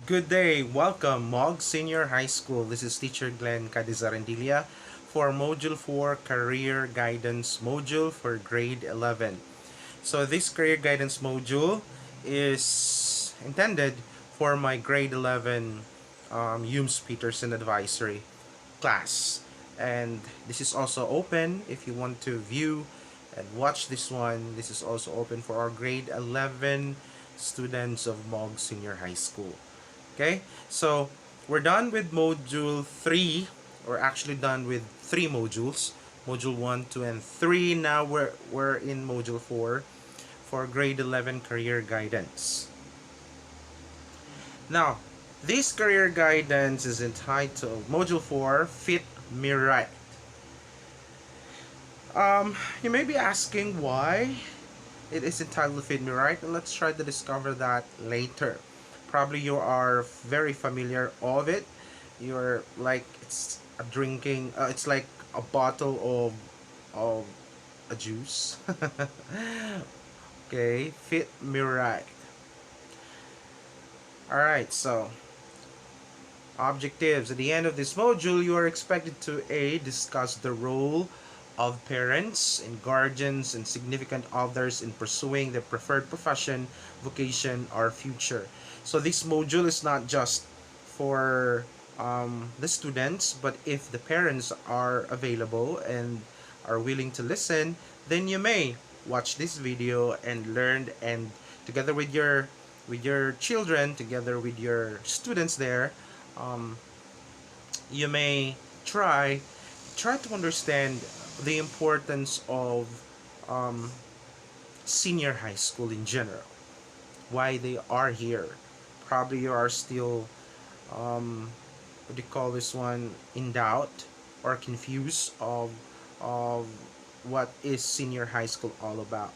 Good day, welcome Mog Senior High School. This is Teacher Glenn Cadizarendilla for Module 4 Career Guidance Module for Grade 11. So this Career Guidance Module is intended for my Grade 11 Humes Peterson Advisory class. And this is also open if you want to view and watch this one. This is also open for our Grade 11 students of Mog Senior High School. Okay, so we're done with module 3. We're actually done with 3 modules, module 1, 2, and 3. Now we're in module 4 for grade 11 career guidance. Now, this career guidance is entitled module 4 Fit Me Right. You may be asking why it is entitled Fit Me Right, and let's try to discover that later. Probably you are very familiar of it. You're like it's a drinking. It's like a bottle of a juice. Okay, Fit Me Right. All right, so objectives. At the end of this module, you are expected to A. Discuss the role of parents and guardians and significant others in pursuing their preferred profession, vocation, or future. So this module is not just for the students, but if the parents are available and are willing to listen, then you may watch this video and learn, and together with your children, together with your students there, um, you may try to understand the importance of um, senior high school in general, why they are here. Probably you are still what do you call this one, in doubt or confused of what is senior high school all about.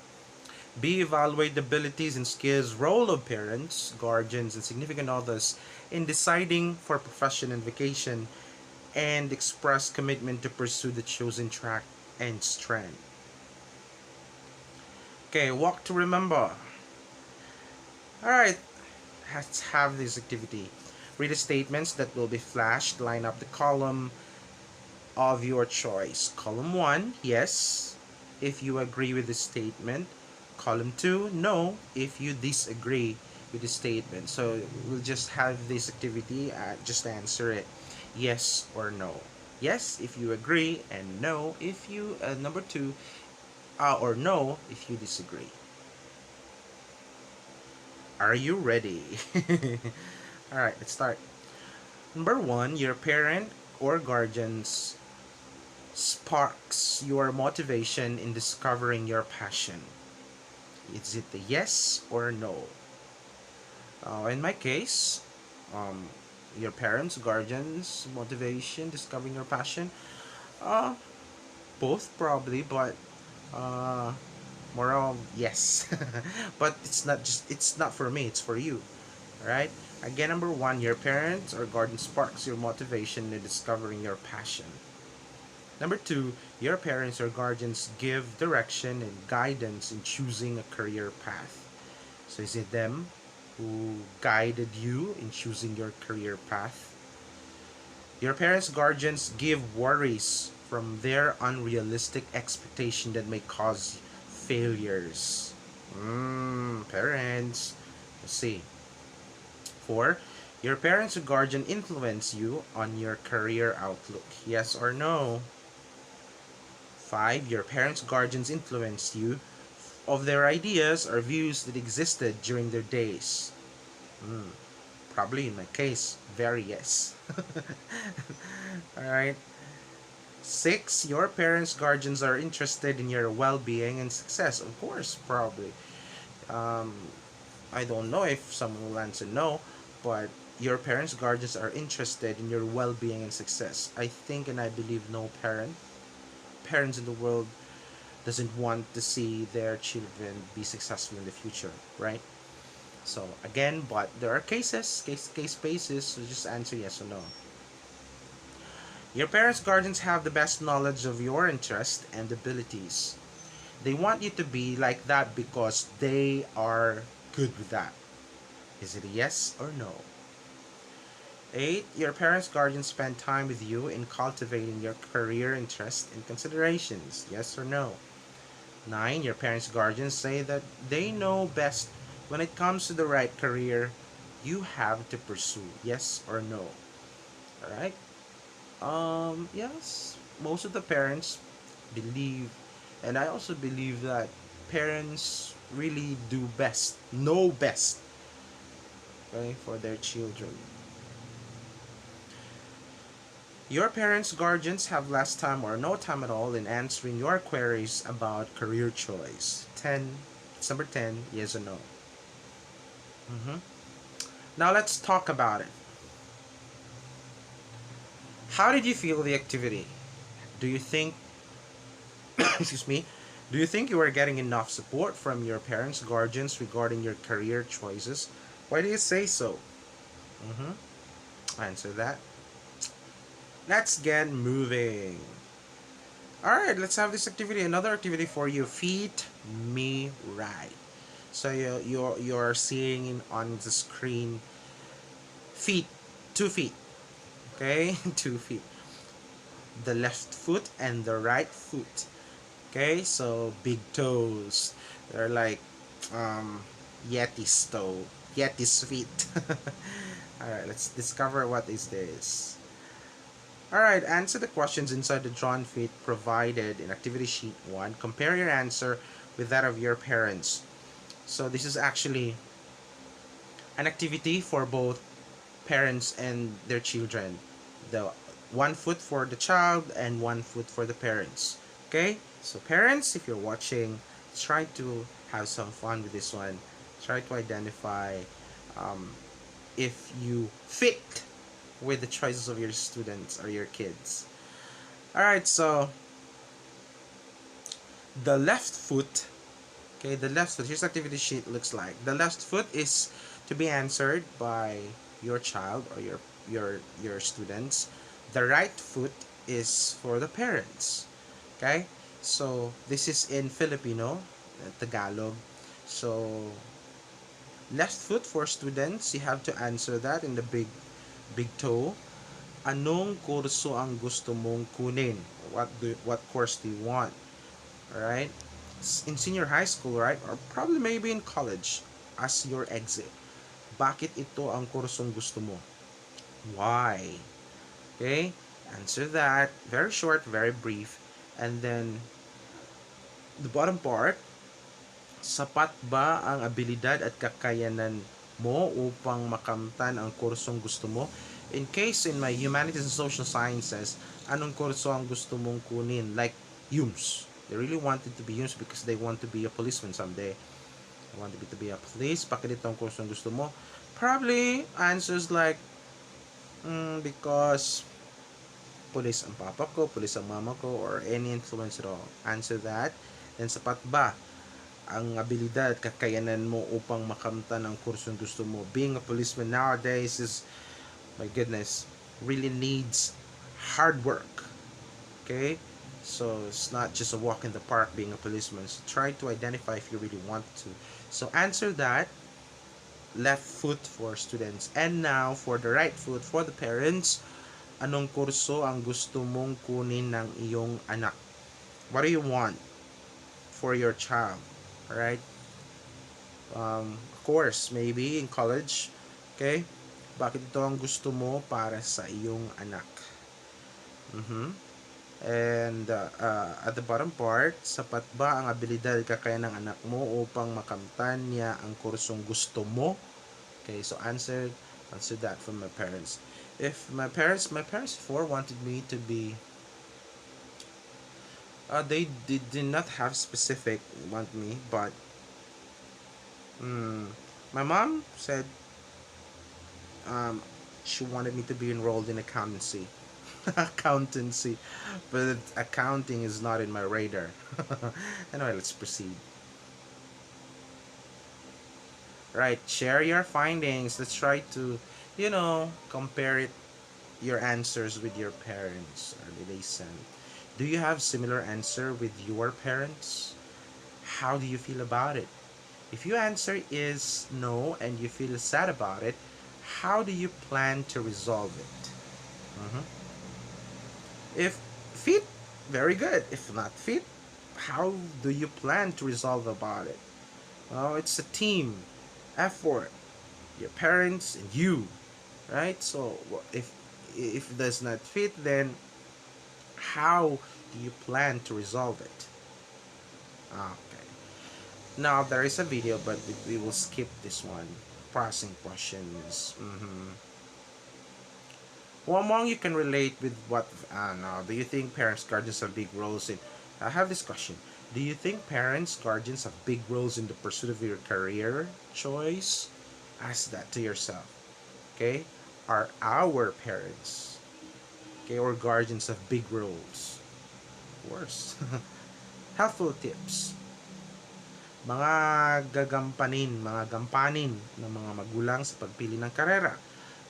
B. Evaluate the abilities and skills role of parents, guardians, and significant others in deciding for profession and vocation, and express commitment to pursue the chosen track and strength. Okay, walk to remember. Alright, let's have this activity. Read the statements that will be flashed. Line up the column of your choice. Column 1, yes, if you agree with the statement. Column 2, no, if you disagree with the statement. So we'll just have this activity, just answer it yes or no. Yes if you agree, and no if you, number 2, or no if you disagree. Are you ready? Alright, let's start. Number 1, your parent or guardians sparks your motivation in discovering your passion. Is it a yes or no? In my case, um, your parents, guardians, motivation, discovering your passion. Uh, Both probably, but uh, more of yes. But it's not for me. It's for you. All right. Again, number 1, your parents or guardian sparks your motivation in discovering your passion. Number 2, your parents or guardians give direction and guidance in choosing a career path. So is it them who guided you in choosing your career path? Your parents, guardians give worries from their unrealistic expectation that may cause failures. Parents. Let's see. 4, your parents or guardian influence you on your career outlook. Yes or no? 5, your parents, guardians influenced you of their ideas or views that existed during their days. Probably in my case, very yes. Alright. 6, your parents, guardians are interested in your well being and success. Of course, probably. Um, I don't know if someone will answer no, but your parents, guardians are interested in your well being and success. I think and I believe no parents in the world doesn't want to see their children be successful in the future, right? So again, but there are case basis, so just answer yes or no. Your parents, guardians have the best knowledge of your interest and abilities. They want you to be like that because they are good with that. Is it a yes or no? 8. Your parents' guardians spend time with you in cultivating your career interests and considerations. Yes or no? 9. Your parents' guardians say that they know best when it comes to the right career you have to pursue. Yes or no? Alright? Yes. Most of the parents believe, and I also believe that parents really do best, know best, okay, for their children. Your parents' guardians have less time or no time at all in answering your queries about career choice. 10. It's number 10. Yes or no? hmm Now let's talk about it. How did you feel the activity? Do you think, excuse me, do you think you are getting enough support from your parents' guardians regarding your career choices? Why do you say so? Mm-hmm. Answer that. Let's get moving. Alright, let's have this activity. Another activity for you. Feed me right. So you're seeing on the screen feet, 2 feet. Okay, 2 feet. The left foot and the right foot. Okay, so big toes. They're like um, Yeti's toe, Yeti's feet. Alright, let's discover what is this. Alright, answer the questions inside the drawn feet provided in activity sheet 1. Compare your answer with that of your parents. So this is actually an activity for both parents and their children. The 1 foot for the child and 1 foot for the parents. Okay? So parents, if you're watching, try to have some fun with this one. Try to identify um, if you fit with the choices of your students or your kids. Alright, so the left foot, okay, the left foot, here's activity sheet looks like. The left foot is to be answered by your child or your students. The right foot is for the parents. Okay? So this is in Filipino, Tagalog. So left foot for students, you have to answer that in the big toe. Anong kurso ang gusto mong kunin? What course do you want? Alright? In senior high school, right? Or probably maybe in college as your exit. Bakit ito ang kursong gusto mo? Why? Okay? Answer that. Very short, very brief. And then, the bottom part, sapat ba ang abilidad at kakayanan mo upang makamtan ang kursong gusto mo? In case in my humanities and social sciences, anong kurso ang gusto mong kunin? Like UMS. They really wanted to be UMS because they want to be a policeman someday. They want to be a police. Bakit ito ang kurso ang gusto mo? Probably answers like, because police ang papa ko, police ang mama ko, or any influence at all. Answer that. Then sapat ba ang abilidad, kakayanan mo upang makamtan ang kursong gusto mo? Being a policeman nowadays is, my goodness, really needs hard work. Okay? So it's not just a walk in the park being a policeman. So try to identify if you really want to. So answer that. Left foot for students. And now for the right foot for the parents. Anong kurso ang gusto mong kunin ng iyong anak? What do you want for your child? Alright? Course, maybe in college. Okay? Bakit ito ang gusto mo para sa iyong anak? And at the bottom part, sapat ba ang abilidad kaya ng anak mo upang makamtan niya ang kursong gusto mo? Okay, so answer that from my parents. If my parents before wanted me to be, they did not have specific want me, but my mom said she wanted me to be enrolled in accountancy. Accountancy, but accounting is not in my radar. Anyway, let's proceed. Right, share your findings. Let's try to, compare it, your answers with your parents. Or did they send? Do you have similar answer with your parents? How do you feel about it? If your answer is no and you feel sad about it, how do you plan to resolve it? Mhm. If fit, very good. If not fit, how do you plan to resolve about it? Well, it's a team effort. Your parents and you, right? So if it does not fit, then how do you plan to resolve it? Okay. Now there is a video, but we will skip this one. Pressing questions. Who among you can relate with what? Now, do you think parents, guardians have big roles in? I have this question. Do you think parents, guardians have big roles in the pursuit of your career choice? Ask that to yourself. Okay, are our parents, okay, or guardians have big roles? Worse. Helpful tips. Mga mga gampanin ng mga magulang sa pagpili ng karera.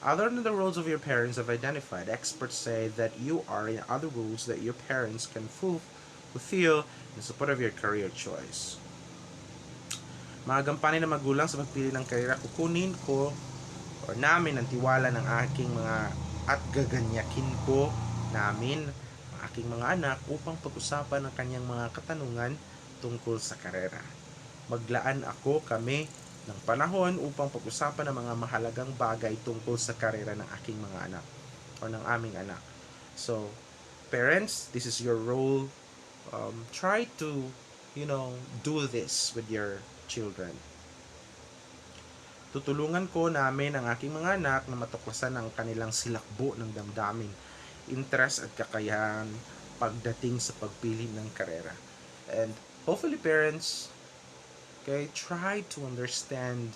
Other than the roles of your parents have identified, experts say that you are in other roles that your parents can fulfill in support of your career choice. Mga gampanin ng magulang sa pagpili ng karera, kukunin ko or namin ang tiwala ng aking mga at gaganyakin ko namin ang aking mga anak upang pag-usapan ang kanyang mga katanungan tungkol sa karera. Maglaan kami ng panahon upang pag-usapan ang mga mahalagang bagay tungkol sa karera ng aking mga anak o ng aming anak. So, parents, this is your role. Try to, do this with your children. Tutulungan ko namin ang aking mga anak na matuklasan ang kanilang silakbo ng damdamin, interest at kakayahan pagdating sa pagpili ng karera. And hopefully parents, okay, try to understand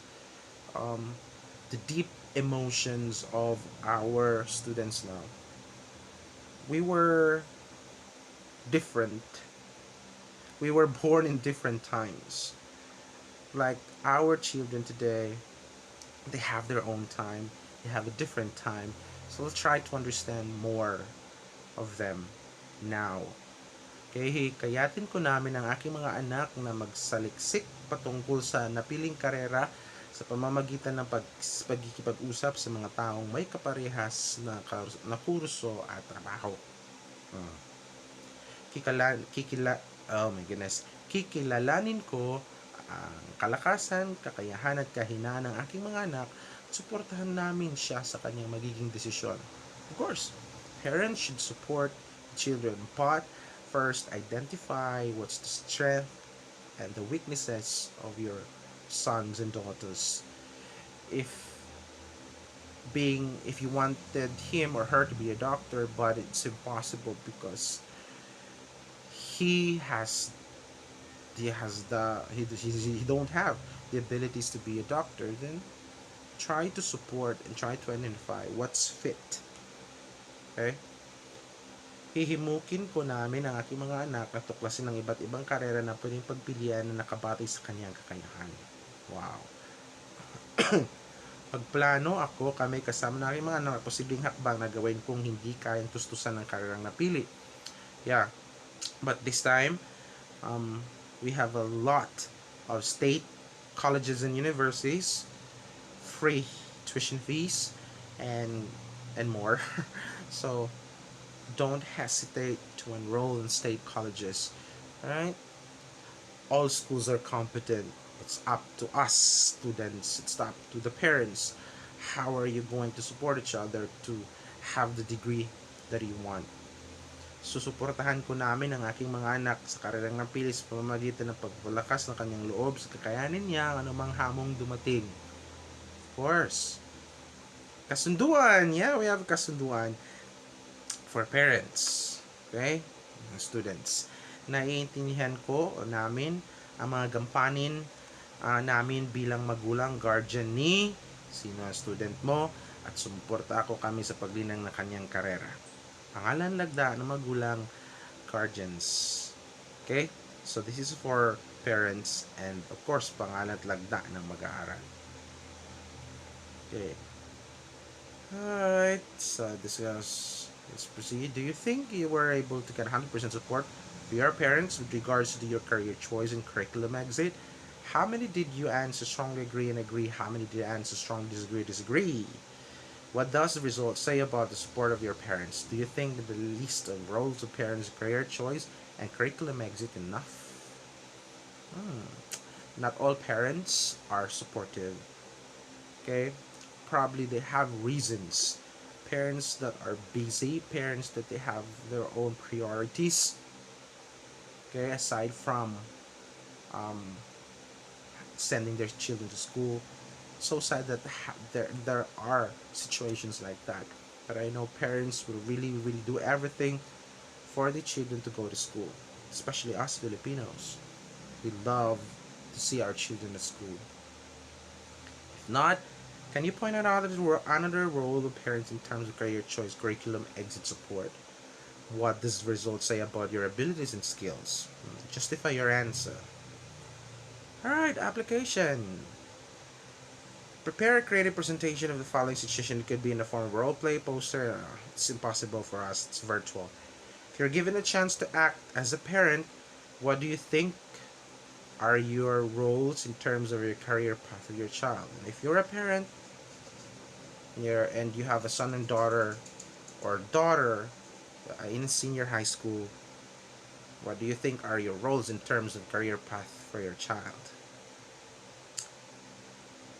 the deep emotions of our students now. We were different. We were born in different times. Like our children today, they have their own time. They have a different time. So let's try to understand more of them now. Okay, kayatin ko namin ang aking mga anak na magsaliksik patungkol sa napiling karera sa pamamagitan ng pagkikipag-usap sa mga taong may kaparehas na kurso at trabaho. Oh my goodness. Kikilalanin ko ang kalakasan, kakayahan at kahinaan ng aking mga anak at suportahan namin siya sa kanyang magiging desisyon. Of course, parents should support children, but first identify what's the strength and the weaknesses of your sons and daughters. If you wanted him or her to be a doctor, but it's impossible because he has he don't have the abilities to be a doctor, then try to support and try to identify what's fit. Okay? Hihimukin ko namin ang aking mga anak na tuklasin ng iba't ibang karera na pwedeng pagpilian na nakabatay sa kanyang kakayahan. Wow. Pagplano kami kasama ng aking mga anak posibleng hakbang na gawin kung hindi kayang tustusan ng karerang napili. Yeah. But this time, we have a lot of state colleges and universities, free tuition fees, and more. So don't hesitate to enroll in state colleges. Right? All schools are competent. It's up to us students. It's up to the parents. How are you going to support each other to have the degree that you want? Susuportahan ko namin ang aking mga anak sa karerang napili sa pamamagitan ng pagpalakas ng kanyang loob sa kakayanin niya ang anumang hamong dumating. Of course. Kasunduan. Yeah, we have kasunduan for parents. Okay? Students. Naiintindihan ko namin ang mga gampanin namin bilang magulang, guardian ni sino ang student mo at sumuporta kami sa paglinang ng kanyang karera. Pangalan lagda ng magulang, guardians. Okay? So this is for parents and of course pangalan at lagda ng mag-aaral. Okay. Alright, so let's proceed. Do you think you were able to get 100% support from your parents with regards to your career choice and curriculum exit? How many did you answer strongly agree and agree? How many did you answer strongly disagree? What does the result say about the support of your parents? Do you think that the list of roles of parents, career choice, and curriculum exit enough? Hmm. Not all parents are supportive. Okay, probably they have reasons. Parents that are busy, parents that they have their own priorities. Okay, aside from um, sending their children to school. So sad that there are situations like that. But I know parents will really do everything for the children to go to school, especially us Filipinos. We love to see our children at school. If not, can you point out another role of parents in terms of career choice, curriculum, exit support? What does the result say about your abilities and skills? Justify your answer. Alright, application. Prepare a creative presentation of the following situation. It could be in the form of role play, poster. It's impossible for us, it's virtual. If you're given a chance to act as a parent, what do you think are your roles in terms of your career path of your child? And if you're a parent and you have a son and daughter or daughter in senior high school, what do you think are your roles in terms of career path for your child?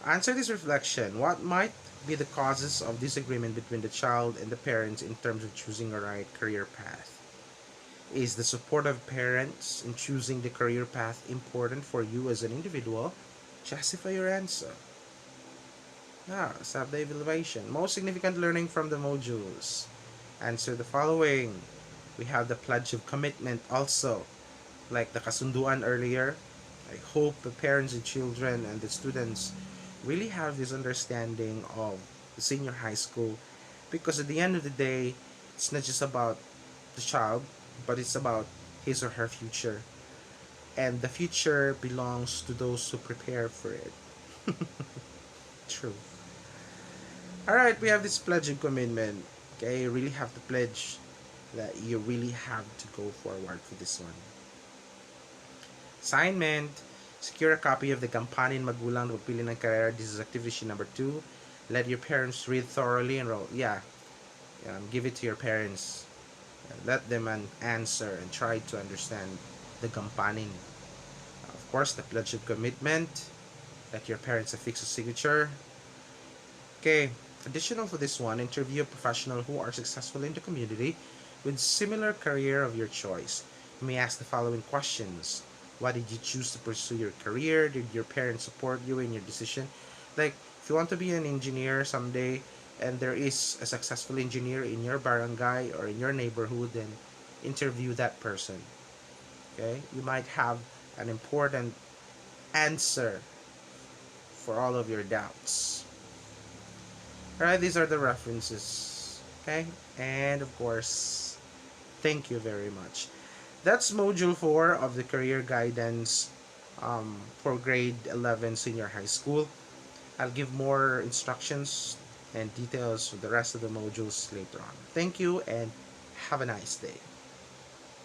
Answer this reflection. What might be the causes of disagreement between the child and the parents in terms of choosing a right career path? Is the support of parents in choosing the career path important for you as an individual? Justify your answer. Now, self evaluation. Most significant learning from the modules. Answer the following. We have the pledge of commitment also, like the kasunduan earlier. I hope the parents and children and the students really have this understanding of the senior high school, because at the end of the day, it's not just about the child, but it's about his or her future. And the future belongs to those who prepare for it. True. Alright, we have this pledge of commitment. Okay, you really have to pledge that you really have to go forward for this one. Assignment. Secure a copy of the Gampanin Magulang na Pagpili ng Karera. This is activity sheet number 2. Let your parents read thoroughly and roll. Give it to your parents. Let them answer and try to understand the Gampanin. Of course, the pledge of commitment. Let your parents affix a signature. Okay, additional for this one, interview a professional who are successful in the community with similar career of your choice. You may ask the following questions. Why did you choose to pursue your career? Did your parents support you in your decision? Like, if you want to be an engineer someday and there is a successful engineer in your barangay or in your neighborhood, then interview that person. Okay? You might have an important answer for all of your doubts. Alright, these are the references. Okay? And of course, thank you very much. That's module 4 of the career guidance for grade 11 senior high school. I'll give more instructions and details for the rest of the modules later on. Thank you and have a nice day.